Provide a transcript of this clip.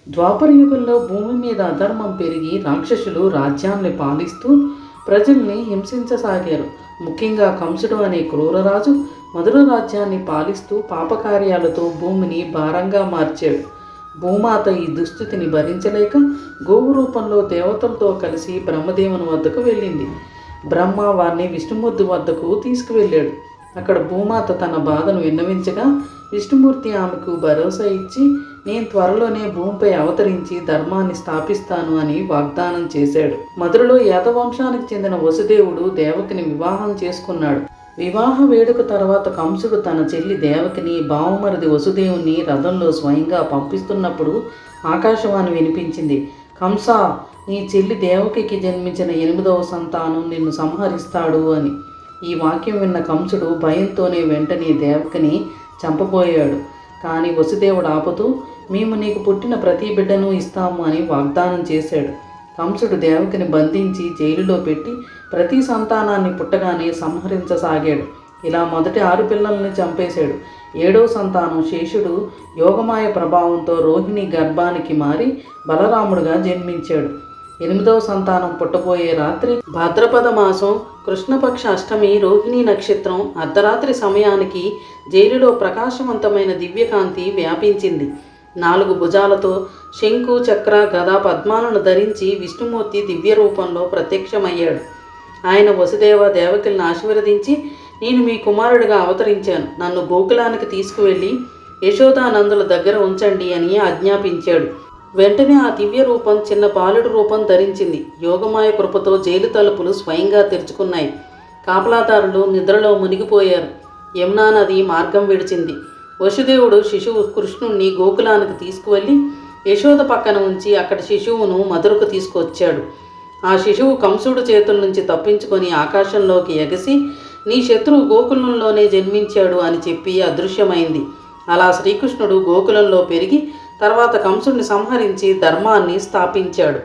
ద్వాపర యుగంలో భూమి మీద అధర్మం పెరిగి రాక్షసులు రాజ్యాన్ని పాలిస్తూ ప్రజల్ని హింసించసాగారు. ముఖ్యంగా కంసుడు అనే క్రూరరాజు మధుర రాజ్యాన్ని పాలిస్తూ పాపకార్యాలతో భూమిని భారంగా మార్చాడు. భూమాత ఈ దుస్థితిని భరించలేక గోవు రూపంలో దేవతలతో కలిసి బ్రహ్మదేవుని వద్దకు వెళ్ళింది. బ్రహ్మ వారిని విష్ణుమూర్తి వద్దకు తీసుకువెళ్ళాడు. అక్కడ భూమాత తన బాధను విన్నవించగా విష్ణుమూర్తి ఆమెకు భరోసా ఇచ్చి, నేను త్వరలోనే భూమిపై అవతరించి ధర్మాన్ని స్థాపిస్తాను అని వాగ్దానం చేశాడు. మధురలో యాదవంశానికి చెందిన వసుదేవుడు దేవకిని వివాహం చేసుకున్నాడు. వివాహ వేడుక తర్వాత కంసుడు తన చెల్లి దేవకిని, బావమరిది వసుదేవుని రథంలో స్వయంగా పంపిస్తున్నప్పుడు ఆకాశవాణి వినిపించింది. కంసా, నీ చెల్లి దేవకికి జన్మించిన 8వ సంతానం నిన్ను సంహరిస్తాడు అని. ఈ వాక్యం విన్న కంసుడు భయంతోనే వెంటనే దేవకిని చంపబోయాడు. కానీ వసుదేవుడు ఆపుతూ, మేము నీకు పుట్టిన ప్రతి బిడ్డను ఇస్తాము అని వాగ్దానం చేశాడు. కంసుడు దేవకిని బంధించి జైలులో పెట్టి ప్రతి సంతానాన్ని పుట్టగానే సంహరించసాగాడు. ఇలా మొదటి 6 పిల్లల్ని చంపేశాడు. 7వ సంతానం శేషుడు యోగమాయ ప్రభావంతో రోహిణి గర్భానికి మారి బలరాముడుగా జన్మించాడు. 8వ సంతానం పుట్టబోయే రాత్రి భాద్రపద మాసం కృష్ణపక్ష అష్టమి రోహిణి నక్షత్రం అర్ధరాత్రి సమయానికి జైలులో ప్రకాశవంతమైన దివ్యకాంతి వ్యాపించింది. 4 భుజాలతో శంకు చక్ర గద పద్మాలను ధరించి విష్ణుమూర్తి దివ్య రూపంలో ప్రత్యక్షమయ్యాడు. ఆయన వసుదేవ దేవకిలను ఆశీర్వదించి, నేను మీ కుమారుడిగా అవతరించాను, నన్ను గోకులానికి తీసుకువెళ్ళి యశోదానందుల దగ్గర ఉంచండి అని ఆజ్ఞాపించాడు. వెంటనే ఆ దివ్య రూపం చిన్న బాలుడు రూపం ధరించింది. యోగమాయ కృపతో జైలు తలుపులు స్వయంగా తెరుచుకున్నాయి. కాపలాదారులు నిద్రలో మునిగిపోయారు. యమునా నది మార్గం విడిచింది. వసుదేవుడు శిశువు కృష్ణుణ్ణి గోకులానికి తీసుకువెళ్ళి యశోద పక్కన ఉంచి అక్కడ శిశువును మధురకు తీసుకొచ్చాడు. ఆ శిశువు కంసుడు చేతుల నుంచి తప్పించుకొని ఆకాశంలోకి ఎగసి, నీ శత్రువు గోకులంలోనే జన్మించాడు అని చెప్పి అదృశ్యమైంది. అలా శ్రీకృష్ణుడు గోకులంలో పెరిగి తర్వాత కంసుడిని సంహరించి ధర్మాన్ని స్థాపించాడు.